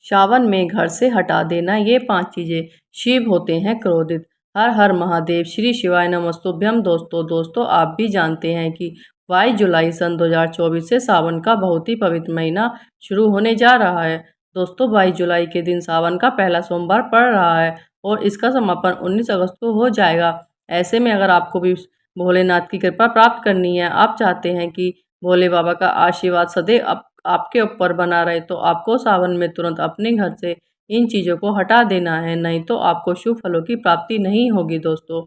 सावन में घर से हटा देना ये 5 चीजें, शिव होते हैं क्रोधित। हर हर महादेव, श्री शिवाय नमस्तुभ्यम। दोस्तों आप भी जानते हैं कि 22 जुलाई सन 2024 से सावन का बहुत ही पवित्र महीना शुरू होने जा रहा है। दोस्तों 22 जुलाई के दिन सावन का पहला सोमवार पड़ रहा है और इसका समापन 19 अगस्त को हो जाएगा। ऐसे में अगर आपको भी भोलेनाथ की कृपा प्राप्त करनी है, आप चाहते हैं कि भोले बाबा का आशीर्वाद सदैव आपके ऊपर बना रहे, तो आपको सावन में तुरंत अपने घर से इन चीज़ों को हटा देना है, नहीं तो आपको शुभ फलों की प्राप्ति नहीं होगी। दोस्तों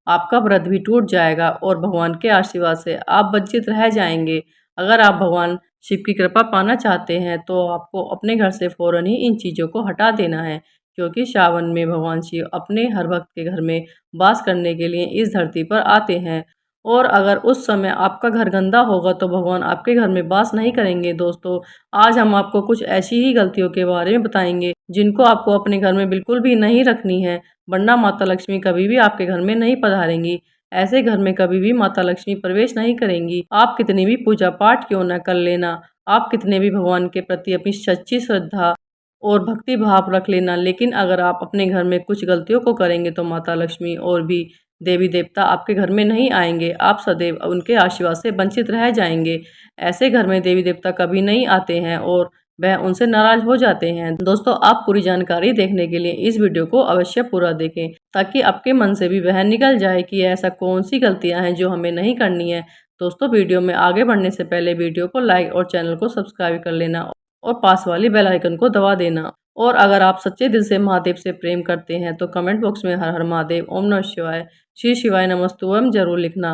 आपका व्रत भी टूट जाएगा और भगवान के आशीर्वाद से आप वंचित रह जाएंगे। अगर आप भगवान शिव की कृपा पाना चाहते हैं तो आपको अपने घर से फौरन ही इन चीज़ों को हटा देना है, क्योंकि सावन में भगवान शिव अपने हर भक्त के घर में वास करने के लिए इस धरती पर आते हैं। और अगर उस समय आपका घर गंदा होगा तो भगवान आपके घर में वास नहीं करेंगे। दोस्तों आज हम आपको कुछ ऐसी ही गलतियों के बारे में बताएंगे जिनको आपको अपने घर में बिल्कुल भी नहीं रखनी है, वरना माता लक्ष्मी कभी भी आपके घर में नहीं पधारेंगी। ऐसे घर में कभी भी माता लक्ष्मी प्रवेश नहीं करेंगी। आप कितनी भी पूजा पाठ क्यों न कर लेना, आप कितने भी भगवान के प्रति अपनी सच्ची श्रद्धा और भक्ति भाव रख लेना, लेकिन अगर आप अपने घर में कुछ गलतियों को करेंगे तो माता लक्ष्मी और भी देवी देवता आपके घर में नहीं आएंगे। आप सदैव उनके आशीर्वाद से वंचित रह जाएंगे। ऐसे घर में देवी देवता कभी नहीं आते हैं और वह उनसे नाराज हो जाते हैं। दोस्तों आप पूरी जानकारी देखने के लिए इस वीडियो को अवश्य पूरा देखें, ताकि आपके मन से भी वह निकल जाए कि ऐसा कौन सी गलतियां हैं जो हमें नहीं करनी है। दोस्तों वीडियो में आगे बढ़ने से पहले वीडियो को लाइक और चैनल को सब्सक्राइब कर लेना और पास वाली बेल आइकन को दबा देना। और अगर आप सच्चे दिल से महादेव से प्रेम करते हैं तो कमेंट बॉक्स में हर हर महादेव, ओम नमः शिवाय, श्री शिवाय नमस्तुभ्यम जरूर लिखना।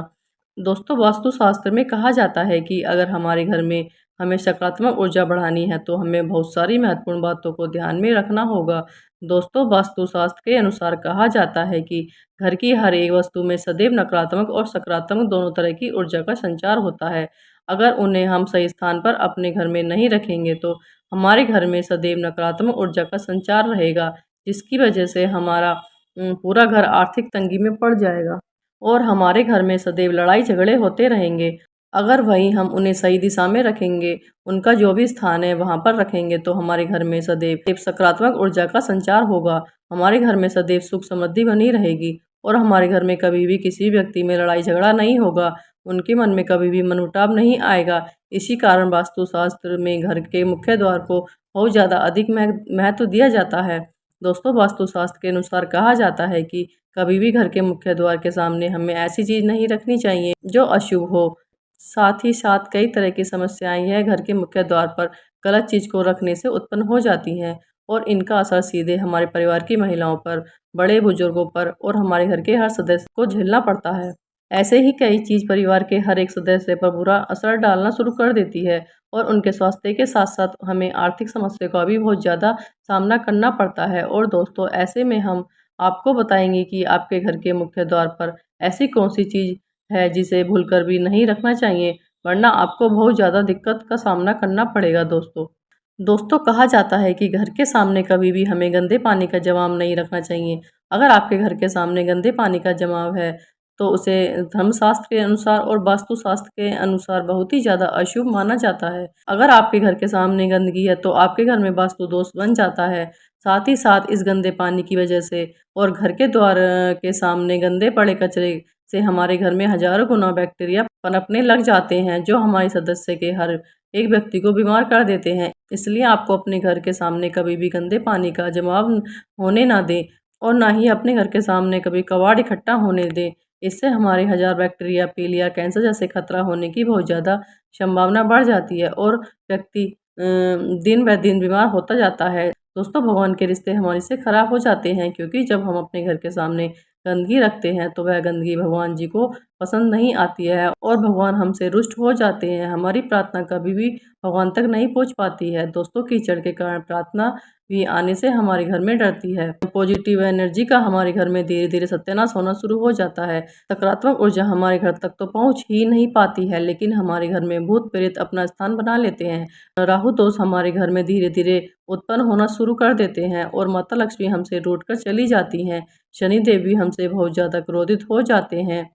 दोस्तों वास्तुशास्त्र में कहा जाता है कि अगर हमारे घर में हमें सकारात्मक ऊर्जा बढ़ानी है तो हमें बहुत सारी महत्वपूर्ण बातों को ध्यान में रखना होगा। दोस्तों वास्तुशास्त्र के अनुसार कहा जाता है कि घर की हर एक वस्तु में सदैव नकारात्मक और सकारात्मक दोनों तरह की ऊर्जा का संचार होता है। अगर उन्हें हम सही स्थान पर अपने घर में नहीं रखेंगे तो हमारे घर में सदैव नकारात्मक ऊर्जा का संचार रहेगा, जिसकी वजह से हमारा पूरा घर आर्थिक तंगी में पड़ जाएगा और हमारे घर में सदैव लड़ाई झगड़े होते रहेंगे। अगर वहीं हम उन्हें सही दिशा में रखेंगे, उनका जो भी स्थान है वहां पर रखेंगे, तो हमारे घर में सदैव सकारात्मक ऊर्जा का संचार होगा। हमारे घर में सदैव सुख समृद्धि बनी रहेगी और हमारे घर में कभी भी किसी व्यक्ति में लड़ाई झगड़ा नहीं होगा, उनके मन में कभी भी मनमुटाव नहीं आएगा। इसी कारण वास्तुशास्त्र में घर के मुख्य द्वार को बहुत ज़्यादा अधिक महत्व दिया जाता है। दोस्तों वास्तुशास्त्र के अनुसार कहा जाता है कि कभी भी घर के मुख्य द्वार के सामने हमें ऐसी चीज़ नहीं रखनी चाहिए जो अशुभ हो। साथ ही साथ कई तरह की समस्याएं यह घर के मुख्य द्वार पर गलत चीज़ को रखने से उत्पन्न हो जाती हैं और इनका असर सीधे हमारे परिवार की महिलाओं पर, बड़े बुजुर्गों पर और हमारे घर के हर सदस्य को झेलना पड़ता है। ऐसे ही कई चीज़ परिवार के हर एक सदस्य पर बुरा असर डालना शुरू कर देती है और उनके स्वास्थ्य के साथ साथ हमें आर्थिक समस्या का भी बहुत ज़्यादा सामना करना पड़ता है। और दोस्तों ऐसे में हम आपको बताएंगे कि आपके घर के मुख्य द्वार पर ऐसी कौन सी चीज़ है जिसे भूलकर भी नहीं रखना चाहिए, वरना आपको बहुत ज़्यादा दिक्कत का सामना करना पड़ेगा। दोस्तों कहा जाता है कि घर के सामने कभी भी हमें गंदे पानी का जमाव नहीं रखना चाहिए। अगर आपके घर के सामने गंदे पानी का जमाव है तो उसे धर्मशास्त्र के अनुसार और वास्तुशास्त्र के अनुसार बहुत ही ज़्यादा अशुभ माना जाता है। अगर आपके घर के सामने गंदगी है तो आपके घर में वास्तु दोष बन जाता है। साथ ही साथ इस गंदे पानी की वजह से और घर के द्वार के सामने गंदे पड़े कचरे से हमारे घर में हजारों गुना बैक्टीरिया पनपने लग जाते हैं, जो हमारे सदस्य के हर एक व्यक्ति को बीमार कर देते हैं। इसलिए आपको अपने घर के सामने कभी भी गंदे पानी का जमाव होने ना दें और ना ही अपने घर के सामने कभी कबाड़ इकट्ठा होने दें। इससे हमारे हजार बैक्टीरिया, पीलिया, कैंसर जैसे खतरा होने की बहुत ज़्यादा संभावना बढ़ जाती है और व्यक्ति दिन ब दिन बीमार होता जाता है। दोस्तों भगवान के रिश्ते हमारे से खराब हो जाते हैं, क्योंकि जब हम अपने घर के सामने गंदगी रखते हैं तो वह गंदगी भगवान जी को पसंद नहीं आती है और भगवान हमसे रुष्ट हो जाते हैं। हमारी प्रार्थना कभी भी भगवान तक नहीं पहुंच पाती है। दोस्तों कीचड़ के कारण प्रार्थना भी आने से हमारे घर में डरती है। पॉजिटिव एनर्जी का हमारे घर में धीरे धीरे सत्यानाश होना शुरू हो जाता है। सकारात्मक ऊर्जा हमारे घर तक तो पहुंच ही नहीं पाती है, लेकिन हमारे घर में भूत प्रेत अपना स्थान बना लेते हैं। राहु दोष हमारे घर में धीरे धीरे उत्पन्न होना शुरू कर देते हैं और माता लक्ष्मी हमसे रूठ कर चली जाती हैं। शनि देव भी हमसे बहुत ज़्यादा क्रोधित हो जाते हैं।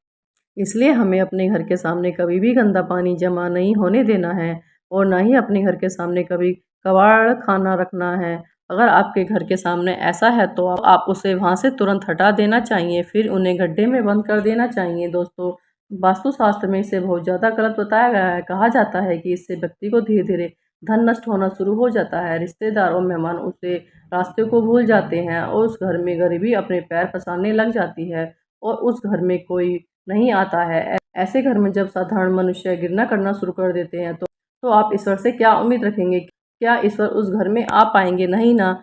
इसलिए हमें अपने घर के सामने कभी भी गंदा पानी जमा नहीं होने देना है और ना ही अपने घर के सामने कभी कबाड़ खाना रखना है अगर आपके घर के सामने ऐसा है तो आप उसे वहाँ से तुरंत हटा देना चाहिए, फिर उन्हें गड्ढे में बंद कर देना चाहिए। दोस्तों, वास्तुशास्त्र में इसे बहुत ज़्यादा गलत बताया गया है। कहा जाता है कि इससे व्यक्ति को धीरे धीरे धन नष्ट होना शुरू हो जाता है, रिश्तेदार और मेहमान उसे रास्ते को भूल जाते हैं और उस घर में गरीबी अपने पैर पसारने लग जाती है और उस घर में कोई नहीं आता है। ऐसे घर में जब साधारण मनुष्य गिरना करना शुरू कर देते हैं तो आप ईश्वर से क्या उम्मीद रखेंगे? क्या ईश्वर उस घर में आ पाएंगे? नहीं ना।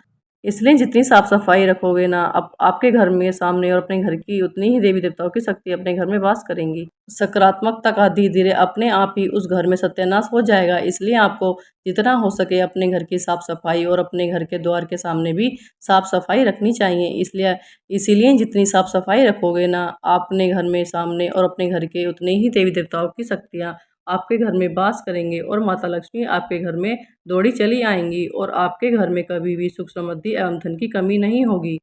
इसलिए जितनी साफ सफाई रखोगे ना आपके घर में सामने और अपने घर की, उतनी ही देवी देवताओं की शक्ति अपने घर में वास करेंगी। सकारात्मकता का धीरे धीरे अपने आप ही उस घर में सत्यानाश हो जाएगा। इसलिए आपको जितना हो सके अपने घर की साफ सफाई और अपने घर के द्वार के सामने भी साफ सफाई रखनी चाहिए। इसीलिए जितनी साफ सफाई रखोगे ना अपने घर में सामने और अपने घर के, उतने ही देवी देवताओं की शक्तियाँ आपके घर में वास करेंगे और माता लक्ष्मी आपके घर में दौड़ी चली आएंगी और आपके घर में कभी भी सुख समृद्धि एवं धन की कमी नहीं होगी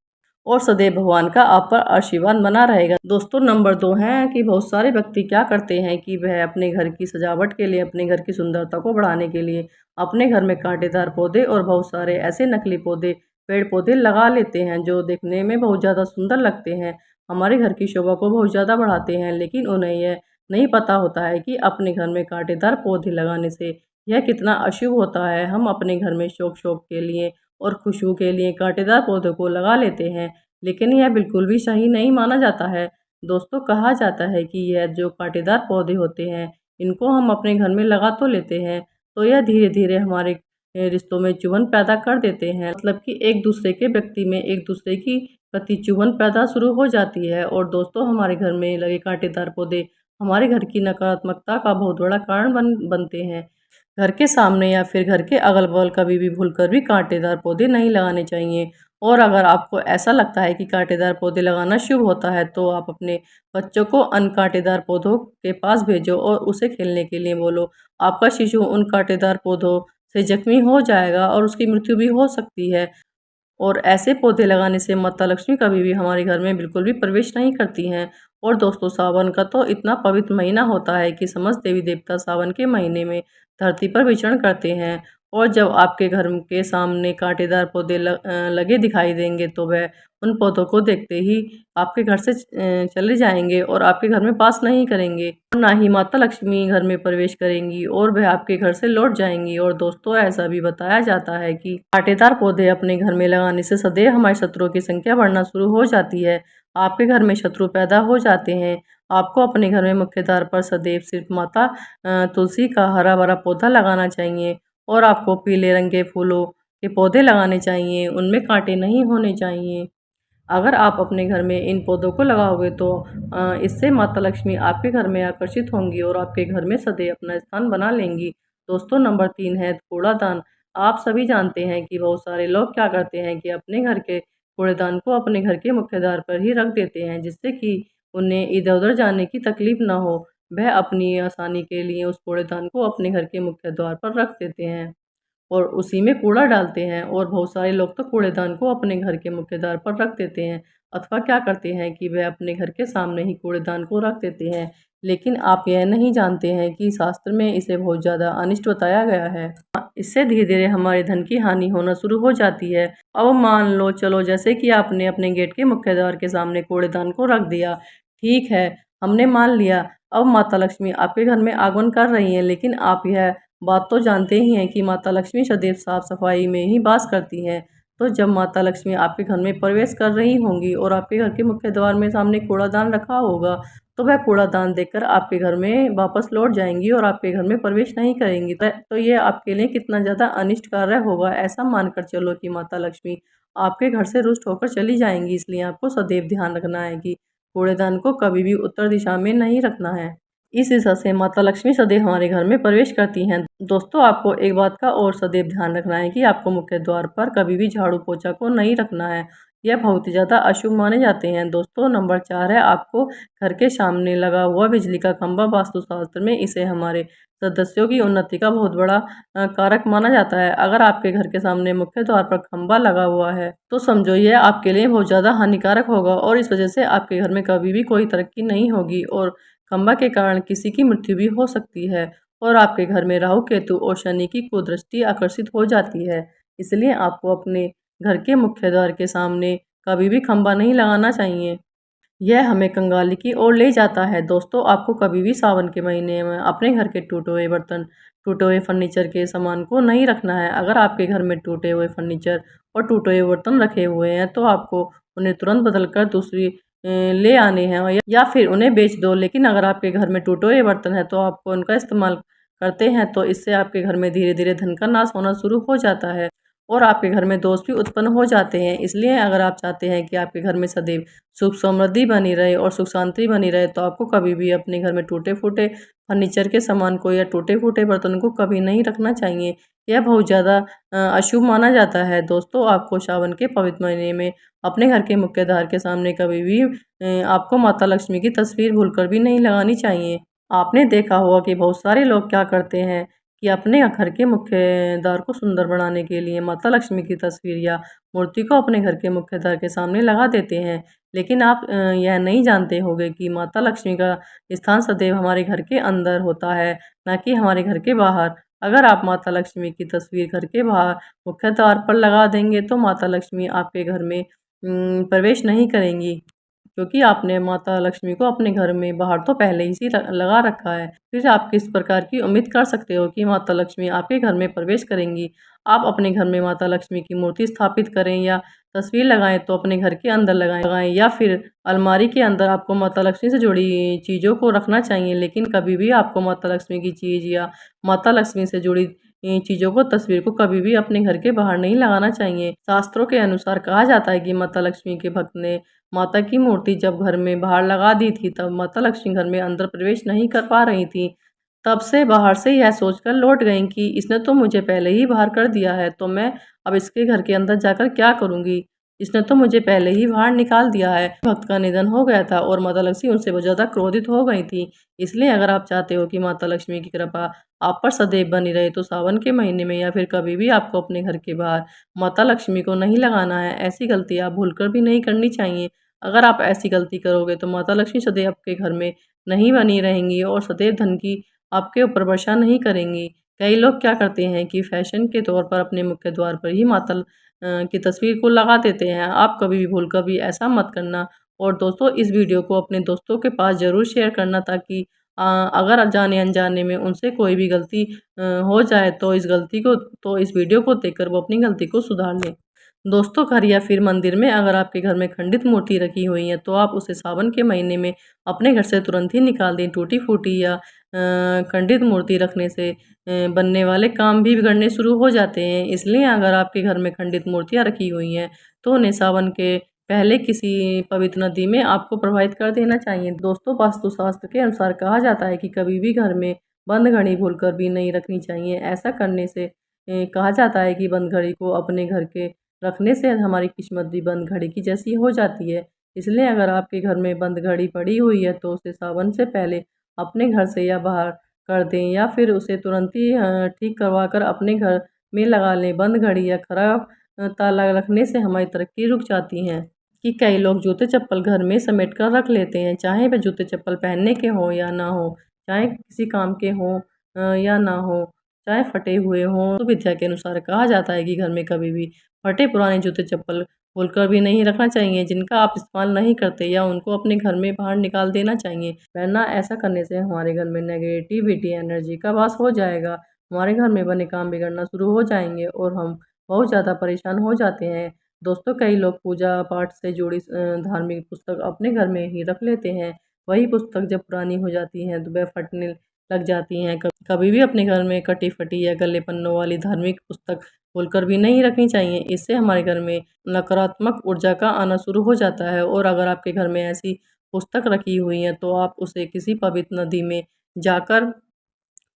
और सदैव भगवान का आप पर आशीर्वाद बना रहेगा। दोस्तों, नंबर 2 है कि बहुत सारे व्यक्ति क्या करते हैं कि वह अपने घर की सजावट के लिए, अपने घर की सुंदरता को बढ़ाने के लिए अपने घर में कांटेदार पौधे और बहुत सारे ऐसे नकली पौधे, पेड़ पौधे लगा लेते हैं जो देखने में बहुत ज़्यादा सुंदर लगते हैं, हमारे घर की शोभा को बहुत ज़्यादा बढ़ाते हैं। लेकिन उन्हें यह नहीं पता होता है कि अपने घर में कांटेदार पौधे लगाने से यह कितना अशुभ होता है। हम अपने घर में शौक शौक के लिए और खुशबू के लिए कांटेदार पौधों को लगा लेते हैं, लेकिन यह बिल्कुल भी सही नहीं माना जाता है। दोस्तों, कहा जाता है कि यह जो कांटेदार पौधे होते हैं, इनको हम अपने घर में लगा तो लेते हैं, तो यह धीरे धीरे हमारे रिश्तों में चुभन पैदा कर देते हैं। मतलब कि एक दूसरे के व्यक्ति में एक दूसरे की प्रति चुभन पैदा शुरू हो जाती है। और दोस्तों, हमारे घर में लगे कांटेदार पौधे हमारे घर की नकारात्मकता का बहुत बड़ा कारण बनते हैं। घर के सामने या फिर घर के अगल-बगल कभी भी भूलकर भी कांटेदार पौधे नहीं लगाने चाहिए। और अगर आपको ऐसा लगता है कि कांटेदार पौधे लगाना शुभ होता है, तो आप अपने बच्चों को अन कांटेदार पौधों के पास भेजो और उसे खेलने के लिए बोलो। आपका शिशु उन कांटेदार पौधों से जख्मी हो जाएगा और उसकी मृत्यु भी हो सकती है। और ऐसे पौधे लगाने से माता लक्ष्मी कभी भी हमारे घर में बिल्कुल भी प्रवेश नहीं करती हैं। और दोस्तों, सावन का तो इतना पवित्र महीना होता है कि समस्त देवी देवता सावन के महीने में धरती पर विचरण करते हैं। और जब आपके घर के सामने कांटेदार पौधे लगे दिखाई देंगे तो वह उन पौधों को देखते ही आपके घर से चले जाएंगे और आपके घर में वास नहीं करेंगे और ना ही माता लक्ष्मी घर में प्रवेश करेंगी और वह आपके घर से लौट जाएंगी। और दोस्तों, ऐसा भी बताया जाता है कि कांटेदार पौधे अपने घर में लगाने से सदैव हमारे शत्रुओं की संख्या बढ़ना शुरू हो जाती है। आपके घर में शत्रु पैदा हो जाते हैं। आपको अपने घर में मुख्य द्वार पर सदैव सिर्फ माता तुलसी का हरा भरा पौधा लगाना चाहिए और आपको पीले रंग के फूलों के पौधे लगाने चाहिए, उनमें कांटे नहीं होने चाहिए। अगर आप अपने घर में इन पौधों को लगाओगे तो इससे माता लक्ष्मी आपके घर में आकर्षित होंगी और आपके घर में सदैव अपना स्थान बना लेंगी। दोस्तों, नंबर 3 है कूड़ादान। आप सभी जानते हैं कि बहुत सारे लोग क्या करते हैं कि अपने घर के कूड़ेदान को अपने घर के मुख्य द्वार पर ही रख देते हैं, जिससे कि उन्हें इधर उधर जाने की तकलीफ ना हो। वह अपनी आसानी के लिए उस कूड़ेदान को अपने घर के मुख्य द्वार पर रख देते हैं और उसी में कूड़ा डालते हैं। और बहुत सारे लोग तो कूड़ेदान को अपने घर के मुख्य द्वार पर रख देते हैं अथवा क्या करते हैं कि वह अपने घर के सामने ही कूड़ेदान को रख देते हैं। लेकिन आप यह नहीं जानते हैं कि शास्त्र में इसे बहुत ज़्यादा अनिष्ट बताया गया है। इससे धीरे धीरे हमारे धन की हानि होना शुरू हो जाती है। अब मान लो चलो, जैसे कि आपने अपने गेट के मुख्य द्वार के सामने कूड़ेदान को रख दिया, ठीक है, हमने मान लिया। अब माता लक्ष्मी आपके घर में आगमन कर रही हैं, लेकिन आप यह बात तो जानते ही हैं कि माता लक्ष्मी सदैव साफ सफाई में ही वास करती हैं। तो जब माता लक्ष्मी आपके घर में प्रवेश कर रही होंगी और आपके घर के मुख्य द्वार में सामने कूड़ादान रखा होगा, तो वह कूड़ादान देखकर आपके घर में वापस लौट जाएंगी और आपके घर में प्रवेश नहीं करेंगी। तो ये आपके लिए कितना ज़्यादा अनिष्ट कार्य होगा। ऐसा मानकर चलो कि माता लक्ष्मी आपके घर से रुष्ट होकर चली जाएंगी। इसलिए आपको सदैव ध्यान रखना है कि कूड़ेदान को कभी भी उत्तर दिशा में नहीं रखना है। इस दिशा से माता लक्ष्मी सदैव हमारे घर में प्रवेश करती हैं। दोस्तों, आपको एक बात का और सदैव ध्यान रखना है कि आपको मुख्य द्वार पर कभी भी झाड़ू पोछा को नहीं रखना है। यह बहुत ही ज़्यादा अशुभ माने जाते हैं। दोस्तों, नंबर 4 है आपको घर के सामने लगा हुआ बिजली का खंभा। वास्तुशास्त्र में इसे हमारे सदस्यों की उन्नति का बहुत बड़ा कारक माना जाता है। अगर आपके घर के सामने मुख्य द्वार पर खंभा लगा हुआ है तो समझो यह आपके लिए बहुत ज़्यादा हानिकारक होगा और इस वजह से आपके घर में कभी भी कोई तरक्की नहीं होगी और खंभा के कारण किसी की मृत्यु भी हो सकती है और आपके घर में राहु केतु और शनि की कुदृष्टि आकर्षित हो जाती है। इसलिए आपको अपने घर के मुख्य द्वार के सामने कभी भी खंबा नहीं लगाना चाहिए। यह हमें कंगाली की ओर ले जाता है। दोस्तों, आपको कभी भी सावन के महीने में अपने घर के टूटे हुए बर्तन, टूटे हुए फर्नीचर के सामान को नहीं रखना है। अगर आपके घर में टूटे हुए फर्नीचर और टूटे हुए बर्तन रखे हुए हैं तो आपको उन्हें तुरंत बदल कर दूसरी ले आने हैं, या फिर उन्हें बेच दो। लेकिन अगर आपके घर में टूटे हुए बर्तन हैं तो आपको उनका इस्तेमाल करते हैं तो इससे आपके घर में धीरे धीरे धन का नाश होना शुरू हो जाता है और आपके घर में दोष भी उत्पन्न हो जाते हैं। इसलिए अगर आप चाहते हैं कि आपके घर में सदैव सुख समृद्धि बनी रहे और सुख शांति बनी रहे तो आपको कभी भी अपने घर में टूटे फूटे फर्नीचर के सामान को या टूटे फूटे बर्तन को कभी नहीं रखना चाहिए। यह बहुत ज़्यादा अशुभ माना जाता है। दोस्तों, आपको सावन के पवित्र महीने में अपने घर के मुख्य द्वार के सामने कभी भी आपको माता लक्ष्मी की तस्वीर भूलकर भी नहीं लगानी चाहिए। आपने देखा होगा कि बहुत सारे लोग क्या करते हैं कि अपने घर के मुख्य द्वार को सुंदर बनाने के लिए माता लक्ष्मी की तस्वीर या मूर्ति को अपने घर के मुख्य द्वार के सामने लगा देते हैं। लेकिन आप यह नहीं जानते होंगे कि माता लक्ष्मी का स्थान सदैव हमारे घर के अंदर होता है, ना कि हमारे घर के बाहर। अगर आप माता लक्ष्मी की तस्वीर घर के बाहर मुख्य द्वार पर लगा देंगे तो माता लक्ष्मी आपके घर में प्रवेश नहीं करेंगी, क्योंकि आपने माता लक्ष्मी को अपने घर में बाहर तो पहले ही से लगा रखा है। फिर आप किस प्रकार की उम्मीद कर सकते हो कि माता लक्ष्मी आपके घर में प्रवेश करेंगी। आप अपने घर में माता लक्ष्मी की मूर्ति स्थापित करें या तस्वीर लगाएं तो अपने घर के अंदर लगाएं, या फिर अलमारी के अंदर आपको माता लक्ष्मी से जुड़ी चीज़ों को रखना चाहिए। लेकिन कभी भी आपको माता लक्ष्मी की चीज़ या माता लक्ष्मी से जुड़ी चीज़ों को, तस्वीर को कभी भी अपने घर के बाहर नहीं लगाना चाहिए। शास्त्रों के अनुसार कहा जाता है कि माता लक्ष्मी के भक्त ने माता की मूर्ति जब घर में बाहर लगा दी थी, तब माता लक्ष्मी घर में अंदर प्रवेश नहीं कर पा रही थी। तब से बाहर से यह सोचकर लौट गईं कि इसने तो मुझे पहले ही बाहर कर दिया है, तो मैं अब इसके घर के अंदर जाकर क्या करूँगी? इसने तो मुझे पहले ही बाहर निकाल दिया है। भक्त का निधन हो गया था और माता लक्ष्मी उनसे बहुत ज़्यादा क्रोधित हो गई थी। इसलिए अगर आप चाहते हो कि माता लक्ष्मी की कृपा आप पर सदैव बनी रहे तो सावन के महीने में या फिर कभी भी आपको अपने घर के बाहर माता लक्ष्मी को नहीं लगाना है। ऐसी गलती आप भूलकर भी नहीं करनी चाहिए। अगर आप ऐसी गलती करोगे तो माता लक्ष्मी सदैव आपके घर में नहीं बनी रहेंगी और सदैव धन की आपके ऊपर वर्षा नहीं करेंगी। कई लोग क्या करते हैं कि फैशन के तौर पर अपने मुख्य द्वार पर ही माता की तस्वीर को लगा देते हैं। आप कभी भी भूल कर भी ऐसा मत करना। और दोस्तों, इस वीडियो को अपने दोस्तों के पास ज़रूर शेयर करना, ताकि अगर जाने अनजाने में उनसे कोई भी गलती हो जाए तो इस वीडियो को देखकर वो अपनी गलती को सुधार लें। दोस्तों, घर या फिर मंदिर में अगर आपके घर में खंडित मूर्ति रखी हुई है तो आप उसे सावन के महीने में अपने घर से तुरंत ही निकाल दें। टूटी फूटी या खंडित मूर्ति रखने से बनने वाले काम भी बिगड़ने शुरू हो जाते हैं। इसलिए अगर आपके घर में खंडित मूर्तियाँ रखी हुई हैं तो उन्हें सावन के पहले किसी पवित्र नदी में आपको प्रवाहित कर देना चाहिए। दोस्तों, वास्तुशास्त्र के अनुसार कहा जाता है कि कभी भी घर में बंद घड़ी भूलकर भी नहीं रखनी चाहिए। ऐसा करने से कहा जाता है कि बंद घड़ी को अपने घर के रखने से हमारी किस्मत भी बंद घड़ी की जैसी हो जाती है। इसलिए अगर आपके घर में बंद घड़ी पड़ी हुई है तो उसे सावन से पहले अपने घर से या बाहर कर दें, या फिर उसे तुरंत ही ठीक करवा कर अपने घर में लगा लें। बंद घड़ी या खराब ताला रखने से हमारी तरक्की रुक जाती है। कि कई लोग जूते चप्पल घर में समेट कर रख लेते हैं, चाहे वे जूते चप्पल पहनने के हों या ना हो, चाहे किसी काम के हों या ना हो, चाहे फटे हुए हों। तो विद्या के अनुसार कहा जाता है कि घर में कभी भी फटे पुराने जूते चप्पल खोलकर भी नहीं रखना चाहिए, जिनका आप इस्तेमाल नहीं करते, या उनको अपने घर में बाहर निकाल देना चाहिए। वरना ऐसा करने से हमारे घर में नेगेटिविटी एनर्जी का वास हो जाएगा, हमारे घर में बने काम बिगड़ना शुरू हो जाएंगे और हम बहुत ज़्यादा परेशान हो जाते हैं। दोस्तों, कई लोग पूजा पाठ से जुड़ी धार्मिक पुस्तक अपने घर में ही रख लेते हैं। वही पुस्तक जब पुरानी हो जाती हैं तो वह फटने लग जाती हैं। कभी भी अपने घर में कटी फटी या गले पन्नों वाली धार्मिक पुस्तक खोलकर भी नहीं रखनी चाहिए। इससे हमारे घर में नकारात्मक ऊर्जा का आना शुरू हो जाता है। और अगर आपके घर में ऐसी पुस्तक रखी हुई है तो आप उसे किसी पवित्र नदी में जाकर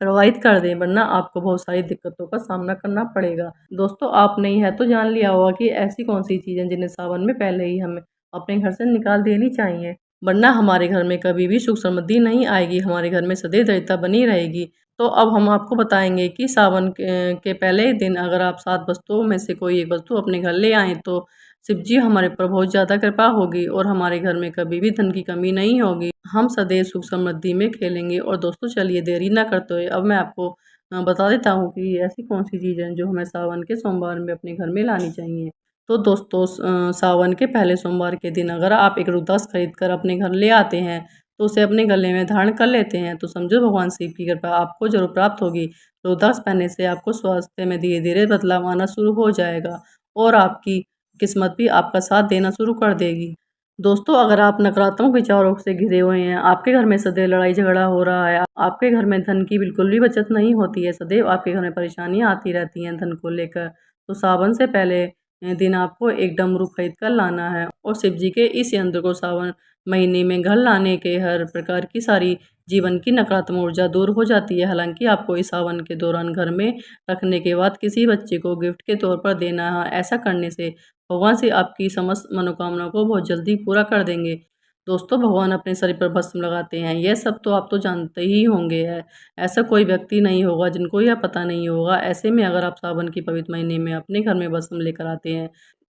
प्रवाहित कर दें, वरना आपको बहुत सारी दिक्कतों का सामना करना पड़ेगा। दोस्तों, आपने यह तो जान लिया होगा कि ऐसी कौन-सी चीज़ें जिन्हें सावन में पहले ही हमें अपने घर से निकाल देनी चाहिए, वरना हमारे घर में कभी भी सुख समृद्धि नहीं आएगी, हमारे घर में सदैव दरिद्रता बनी रहेगी। तो अब हम आपको बताएँगे कि सावन के पहले दिन अगर आप 7 वस्तुओं में से कोई एक वस्तु अपने घर ले आएँ तो शिव जी हमारे ऊपर बहुत ज़्यादा कृपा होगी और हमारे घर में कभी भी धन की कमी नहीं होगी। हम सदैव सुख समृद्धि में खेलेंगे। और दोस्तों, चलिए देरी ना करते हुए अब मैं आपको बता देता हूँ कि ऐसी कौन सी चीज़ें हैं जो हमें सावन के सोमवार में अपने घर में लानी चाहिए। तो दोस्तों सावन के पहले सोमवार के दिन अगर आप एक रुद्राक्ष खरीद कर अपने घर ले आते हैं, तो उसे अपने गले में धारण कर लेते हैं, तो समझो भगवान शिव की कृपा आपको ज़रूर प्राप्त होगी। रुद्राक्ष पहनने से आपको स्वास्थ्य में धीरे-धीरे बदलाव आना शुरू हो जाएगा और आपकी किस्मत भी आपका साथ देना शुरू कर देगी। दोस्तों, अगर आप नकारात्मक विचारों से घिरे हुए हैं, आपके घर में सदैव लड़ाई-झगड़ा हो रहा है, आपके घर में धन की बिल्कुल भी बचत नहीं होती है, सदैव आपके घर में परेशानियाँ आती रहती हैं धन को लेकर, तो सावन से पहले दिन आपको एक डमरू खरीद कर लाना है और शिव जी के इस यंत्र को सावन महीने में घर लाने के हर प्रकार की सारी जीवन की नकारात्मक ऊर्जा दूर हो जाती है। हालाँकि आपको इस सावन के दौरान घर में रखने के बाद किसी बच्चे को गिफ्ट के तौर पर देना है। ऐसा करने से भगवान से आपकी समस्त मनोकामना को बहुत जल्दी पूरा कर देंगे। दोस्तों, भगवान अपने शरीर पर भस्म लगाते हैं, यह सब तो आप तो जानते ही होंगे है। ऐसा कोई व्यक्ति नहीं होगा जिनको यह पता नहीं होगा। ऐसे में अगर आप सावन के पवित्र महीने में अपने घर में भस्म लेकर आते हैं,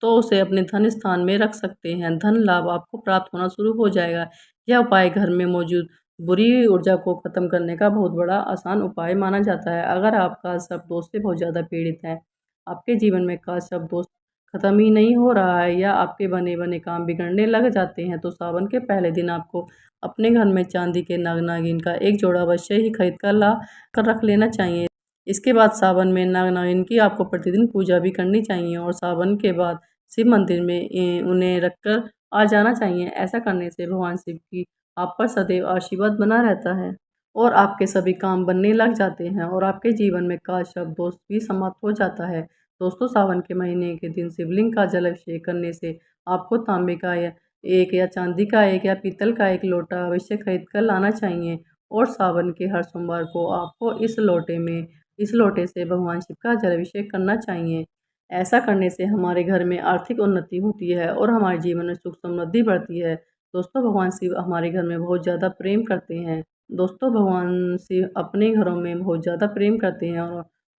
तो उसे अपने धन स्थान में रख सकते हैं। धन लाभ आपको प्राप्त होना शुरू हो जाएगा। यह उपाय घर में मौजूद बुरी ऊर्जा को खत्म करने का बहुत बड़ा आसान उपाय माना जाता है। अगर आप कास्ट शब्दों से बहुत ज़्यादा पीड़ित हैं, आपके जीवन में कास्ट शब्दों खत्म ही नहीं हो रहा है या आपके बने-बने काम बिगड़ने लग जाते हैं, तो सावन के पहले दिन आपको अपने घर में चांदी के नाग-नागिन का एक जोड़ा अवश्य ही खरीद कर ला कर रख लेना चाहिए। इसके बाद सावन में नाग-नागिन की आपको प्रतिदिन पूजा भी करनी चाहिए और सावन के बाद शिव मंदिर में उन्हें रखकर आ जाना चाहिए। ऐसा करने से भगवान शिव की आप पर सदैव आशीर्वाद बना रहता है और आपके सभी काम बनने लग जाते हैं और आपके जीवन में काज, शब्द, दोष भी समाप्त हो जाता है। दोस्तों, सावन के महीने के दिन शिवलिंग का जल अभिषेक करने से आपको तांबे का या एक या चांदी का एक या पीतल का एक लोटा अवश्य खरीद कर लाना चाहिए और सावन के हर सोमवार को आपको इस लोटे से भगवान शिव का जल अभिषेक करना चाहिए। ऐसा करने से हमारे घर में आर्थिक उन्नति होती है और हमारे जीवन में सुख समृद्धि बढ़ती है। दोस्तों, भगवान शिव हमारे घर में बहुत ज़्यादा प्रेम करते हैं। दोस्तों, भगवान शिव अपने घरों में बहुत ज़्यादा प्रेम करते हैं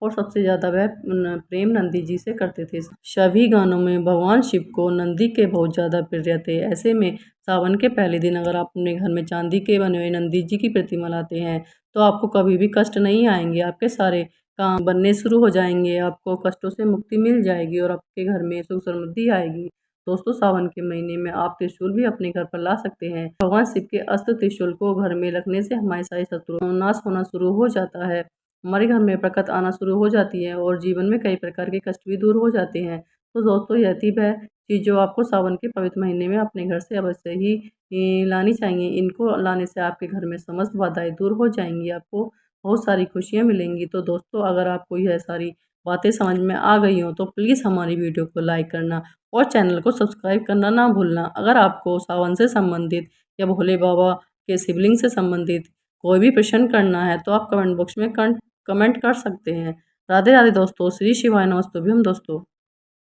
और सबसे ज़्यादा वह प्रेम नंदी जी से करते थे। सभी गानों में भगवान शिव को नंदी के बहुत ज़्यादा प्रिय थे। ऐसे में सावन के पहले दिन अगर आप अपने घर में चांदी के बने हुए नंदी जी की प्रतिमा लाते हैं, तो आपको कभी भी कष्ट नहीं आएंगे। आपके सारे काम बनने शुरू हो जाएंगे, आपको कष्टों से मुक्ति मिल जाएगी और आपके घर में सुख समृद्धि आएगी। दोस्तों, सावन के महीने में आप त्रिशूल भी अपने घर पर ला सकते हैं। भगवान शिव के अस्त्र त्रिशूल को घर में रखने से हमारे सारे शत्रु नाश होना शुरू हो जाता है। हमारे घर में बरकत आना शुरू हो जाती है और जीवन में कई प्रकार के कष्ट भी दूर हो जाते हैं। तो दोस्तों, यह टिप है कि जो आपको सावन के पवित्र महीने में अपने घर से अवश्य ही लानी चाहिए। इनको लाने से आपके घर में समस्त बाधाएँ दूर हो जाएँगी, आपको बहुत सारी खुशियाँ मिलेंगी। तो दोस्तों, अगर आपको यह सारी बातें समझ में आ गई हों, तो प्लीज़ हमारी वीडियो को लाइक करना और चैनल को सब्सक्राइब करना ना भूलना। अगर आपको सावन से संबंधित या भोले बाबा के शिवलिंग से संबंधित कोई भी प्रश्न करना है, तो आप कमेंट बॉक्स में कमेंट कर सकते हैं। राधे राधे दोस्तों, श्री शिवाय नमस्तुभ्यम दोस्तों।